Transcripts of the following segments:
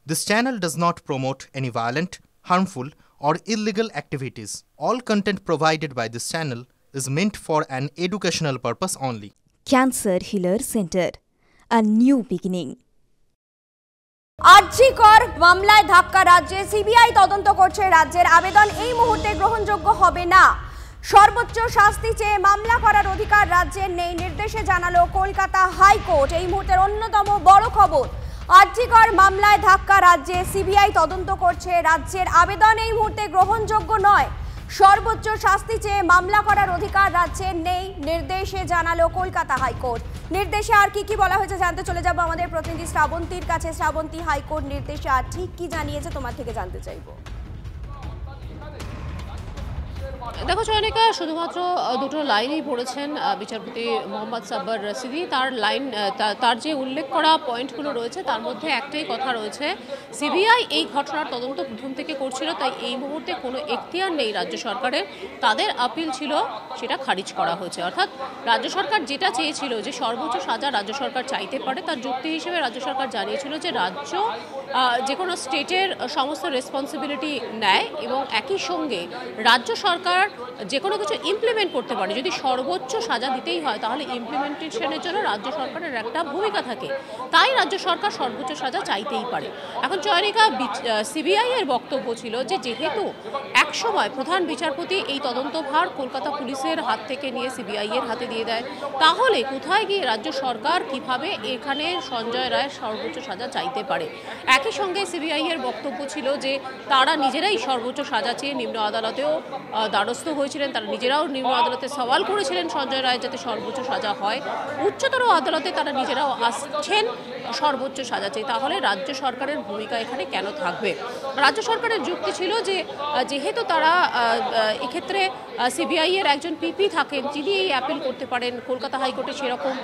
This channel does not promote any violent, harmful, or illegal activities. All content provided by this channel is meant for an educational purpose only. Cancer Healer Center, a new beginning. RG Kar মামলায় ধাক্কা রাজ্যে, CBI তদন্ত করছে। রাজ্যের আবেদন এই মুহূর্তে গ্রহণযোগ্য হবে না। সর্বোচ্চ শাস্তি চেয়ে মামলা করার অধিকার রাজ্যের নেই, নির্দেশে জানালো কলকাতা হাইকোর্ট। এই মুহূর্তের অন্যতম বড় খবর, আরজিকর মামলায় ধাক্কা রাজ্যে, সিবিআই তদন্ত করছে। রাজ্যের আবেদন এই মুহূর্তে গ্রহণযোগ্য নয়, সর্বোচ্চ শাস্তি চেয়ে মামলা করার অধিকার রাজ্যের নেই, নির্দেশে জানালো কলকাতা হাইকোর্ট। নির্দেশে আর কি বলা হয়েছে জানতে চলে যাব আমাদের প্রতিনিধি শ্রাবন্তীর কাছে। শ্রাবন্তী, হাইকোর্ট নির্দেশে আর ঠিক কি জানিয়েছে তোমার থেকে জানতে চাইবো। দেখো চয়নিকা, শুধুমাত্র দুটো লাইনই পড়েছেন বিচারপতি মোহাম্মদ সাব্বার রশিদি। তার যে উল্লেখ করা পয়েন্টগুলো রয়েছে তার মধ্যে একটাই কথা রয়েছে, সিবিআই এই ঘটনার তদন্ত প্রথম থেকে করছিল, তাই এই মুহূর্তে কোনো এখতিয়ার নেই রাজ্য সরকারের। তাদের আপিল ছিল, সেটা খারিজ করা হয়েছে। অর্থাৎ রাজ্য সরকার যেটা চেয়েছিল যে সর্বোচ্চ সাজা রাজ্য সরকার চাইতে পারে, তার যুক্তি হিসেবে রাজ্য সরকার জানিয়েছিল যে রাজ্য যে কোনো স্টেটের সমস্ত রেসপন্সিবিলিটি নেয় এবং একই সঙ্গে রাজ্য সরকার যে কোনো কিছু ইমপ্লিমেন্ট করতে পারে। যদি সর্বোচ্চ সাজা দিতেই হয় তাহলে ইমপ্লিমেন্টেশনের জন্য রাজ্য সরকারের একটা ভূমিকা থাকে, তাই রাজ্য সরকার সর্বোচ্চ সাজা চাইতেই পারে। এখন চয়নিকা, সিবিআই এর বক্তব্য ছিল যে যেহেতু একসময় প্রধান বিচারপতি এই তদন্তভার কলকাতা পুলিশের হাত থেকে নিয়ে সিবিআই এর হাতে দিয়ে দেয়, তাহলে কোথায় গিয়ে রাজ্য সরকার কিভাবে এখানে সঞ্জয় রায়ের সর্বোচ্চ সাজা চাইতে পারে। একই সঙ্গে সিবিআই এর বক্তব্য ছিল যে তারা নিজেরাই সর্বোচ্চ সাজা চেয়ে নিম্ন আদালতেও দ্বারস্থ হয়েছিলেন, তারা নিজেরাও নিম্ন আদালতে সওয়াল করেছিলেন সঞ্জয় রায় যাতে সর্বোচ্চ সাজা হয়। উচ্চতর আদালতে তারা নিজেরাও আসছেন সর্বোচ্চ সাজা চেয়ে, তাহলে রাজ্য সরকারের ভূমিকা এখানে কেন থাকবে? রাজ্য সরকারের যুক্তি ছিল যে যেহেতু তারা এক্ষেত্রে সিবিআই এর একজন পিপি থাকেন, যিনি এই অ্যাপিল করতে পারেন, কলকাতা হাইকোর্টে সেরকম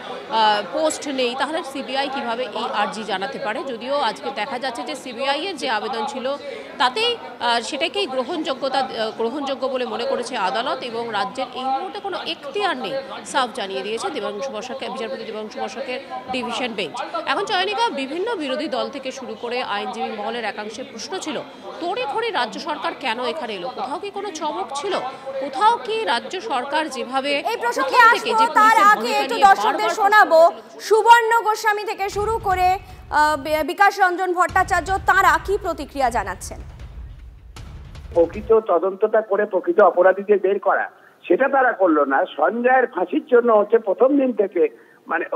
পোস্ট নেই, তাহলে সিবিআই কিভাবে এই আর্জি জানাতে পারে। যদিও আজকে দেখা যাচ্ছে যে সিবিআই এর যে আবেদন ছিল তাতেই সেটাকেই গ্রহণযোগ্য বলে মনে করেছে আদালত, এবং রাজ্যের এই মুহূর্তে কোনো এখতিয়ার নেই সাফ জানিয়ে দিয়েছে বিচারপতি দেবাংশু বসাকের ডিভিশন বেঞ্চ। এখন চয়নিকা, বিভিন্ন বিরোধী দল থেকে শুরু করে আইনজীবী মহলের একাংশের প্রশ্ন ছিল, তড়িঘড়ি রাজ্য সরকার কেন এখানে এলো? কোথাও কি কোনো চমক ছিল? কোথাও কি রাজ্য সরকার যেভাবে এই প্রসঙ্গে আসবো, তার আগে একটু দর্শকদের শোনাবো সুবর্ণ গোস্বামী থেকে শুরু করে বিকাশ রঞ্জন ভট্টাচার্য, তারা কি প্রতিক্রিয়া জানাচ্ছেন। প্রকৃত তদন্তটা করে প্রকৃত অপরাধীদের বের করা, সেটা তারা করলো না। সঞ্জয়ের ফাঁসির জন্য হচ্ছে প্রথম দিন থেকে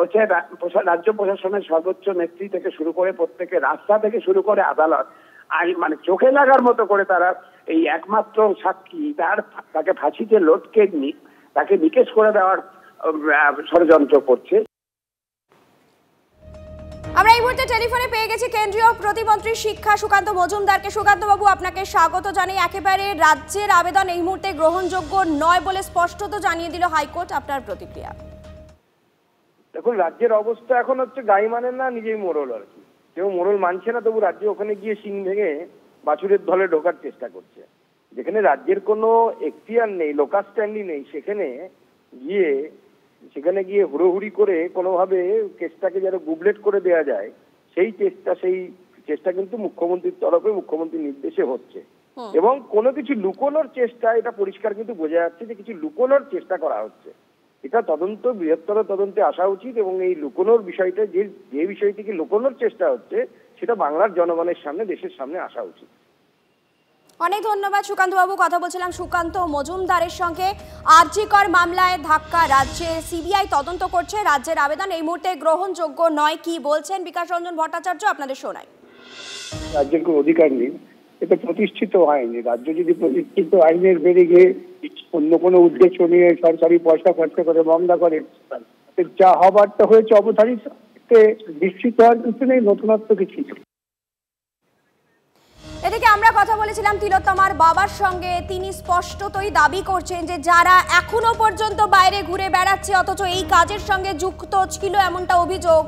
হচ্ছে রাজ্য প্রশাসনের সর্বোচ্চ নেত্রী থেকে শুরু করে প্রত্যেকে, রাস্তা থেকে শুরু করে আদালত, চোখে লাগার মতো করে তারা এই একমাত্র সাক্ষী তাকে ফাঁসিতে লটকে তাকে নিকেশ করে দেওয়ার ষড়যন্ত্র করছে। আমরা এই মুহূর্তে টেলিফোনে পেয়ে গেছি কেন্দ্রীয় প্রতিমন্ত্রী শিক্ষা সুকান্ত মজুমদারকে। সুকান্ত বাবু, আপনাকে স্বাগত জানাই। একেবারে রাজ্যের আবেদন এই মুহূর্তে গ্রহণযোগ্য নয় বলে স্পষ্টত জানিয়ে দিল হাইকোর্ট, আপনার প্রতিক্রিয়া? দেখুন, রাজ্যের অবস্থা এখন হচ্ছে গাই মানেন না, নিজেই মোড়ল আর কি। কেউ মোড়ল মানছে না, তবু রাজ্য ওখানে গিয়ে শিং ভেঙে বাছুরের দলে ঢোকার চেষ্টা করছে। যেখানে রাজ্যের কোনো এখতিয়ার নেই, লোকাল স্ট্যান্ডই নেই, সেখানে গিয়ে হুড়োহুড়ি করে কোনোভাবে কেসটাকে যেন গুবলেট করে দেওয়া যায়, সেই চেষ্টা কিন্তু মুখ্যমন্ত্রীর তরফে মুখ্যমন্ত্রীর নির্দেশে হচ্ছে। এবং কোনো কিছু লুকোনোর চেষ্টা, এটা পরিষ্কার কিন্তু বোঝা যাচ্ছে যে কিছু লুকোনোর চেষ্টা করা হচ্ছে। এটা বৃহত্তর তদন্তে আসা উচিত, এবং এই লুকোনোর বিষয়টা, যে বিষয়টিকে লুকোনোর চেষ্টা হচ্ছে, সেটা বাংলার জনগণের সামনে, দেশের সামনে আসা উচিত। অনেক ধন্যবাদ সুকান্ত বাবু। কথা বলছিলাম সুকান্ত মজুমদারের সঙ্গে। আরজিকর মামলায় ধাক্কা রাজ্যে, সিবিআই তদন্ত করছে, রাজ্যের আবেদন এই মুহূর্তে গ্রহণযোগ্য নয়, কি বলছেন বিকাশ রঞ্জন ভট্টাচার্য, আপনাদের শোনাই। রাজ্যের কোনো অধিকার নেই, এটা প্রতিষ্ঠিত আইন। রাজ্য যদি প্রতিষ্ঠিত আইনের বেড়ে গিয়ে অন্য কোনো উদ্দেশ্য নিয়ে সরকারি পয়সা খরচা করে মামলা করে, যা হবার তো হয়েছে অবধারিত, বিস্মিত হওয়ার কিছু নেই, নতুনত্ব কিছু নেই। এদিকে আমরা কথা বলেছিলাম তিলোত্তমার বাবার সঙ্গে, তিনি স্পষ্টতই দাবি করছেন যে যারা এখনো পর্যন্ত বাইরে ঘুরে বেড়াচ্ছে অথচ এই কাজের সঙ্গে যুক্ত ছিল এমনটা অভিযোগ,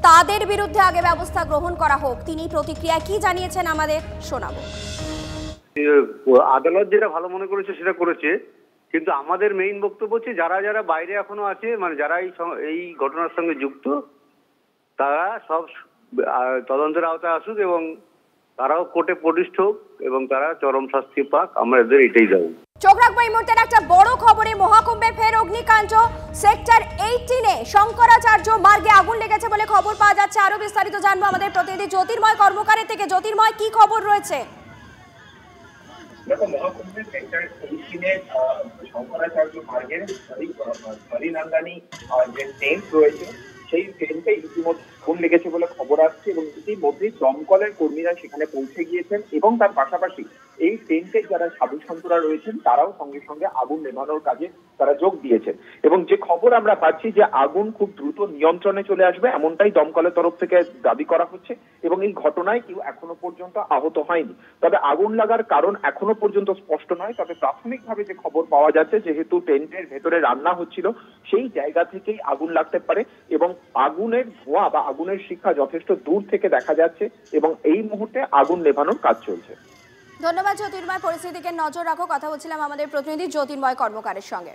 তাদের বিরুদ্ধে আগে ব্যবস্থা গ্রহণ করা হোক। তিনি প্রতিক্রিয়া কি জানিয়েছেন আমাদের শোনাবো। আদালত যেটা ভালো মনে করেছে সেটা করেছে, কিন্তু আমাদের মেইন বক্তব্য হচ্ছে যারা যারা বাইরে এখনো আছে, যারা এই ঘটনার সঙ্গে যুক্ত, তারা সব তদন্তের আওতায় আসুক এবং তারাও কোর্টে প্রতিষ্ঠ হোক এবং তারা চরম শাস্তি পাক, আমরা এদের এটাই দাবি। চোখ রাখবো এই মুহূর্তের একটা বড় খবরে। মহাকুম্ভে ফের অগ্নিকাণ্ড। সেক্টর 18-এ শঙ্করাচার্য মার্গে আগুন লেগেছে বলে খবর পাওয়া যাচ্ছে। আরো বিস্তারিত জানবো আমাদের প্রতিনিধি জ্যোতির্ময় কর্মকারের থেকে। জ্যোতির্ময়, কি খবর রয়েছে? দেখো, মহাকুম্ভের সেক্টর 18-এ শঙ্করাচার্য মার্গের হরিনান্দানি যে ট্রেন রয়েছে সেই ট্রেনটা ইতিমধ্যে আগুন লেগেছে বলে খবর আসছে এবং ইতিমধ্যেই দমকলের কর্মীরা সেখানে পৌঁছে গিয়েছেন এবং তার পাশাপাশি এই ট্রেনকে যারা সাধু সন্তরা রয়েছেন তারাও সঙ্গে সঙ্গে আগুন নেভানোর কাজে তারা যোগ দিয়েছেন। এবং যে খবর আমরা পাচ্ছি যে আগুন খুব দ্রুত নিয়ন্ত্রণে চলে আসবে এমনটাই দমকলের তরফ থেকে দাবি করা হচ্ছে এবং এই ঘটনায় কেউ এখনো পর্যন্ত আহত হয়নি। তবে আগুন লাগার কারণ এখনো পর্যন্ত স্পষ্ট নয়। তবে প্রাথমিকভাবে যে খবর পাওয়া যাচ্ছে, যেহেতু টেন্টের ভেতরে রান্না হচ্ছিল সেই জায়গা থেকেই আগুন লাগতে পারে এবং আগুনের ধোঁয়া বা আগুনের শিখা যথেষ্ট দূর থেকে দেখা যাচ্ছে এবং এই মুহূর্তে আগুন নেভানোর কাজ চলছে। ধন্যবাদ জ্যোতির্ময়, পরিস্থিতিকে নজর রাখো। কথা বলছিলাম আমাদের প্রতিনিধি জ্যোতির্ময় কর্মকারের সঙ্গে।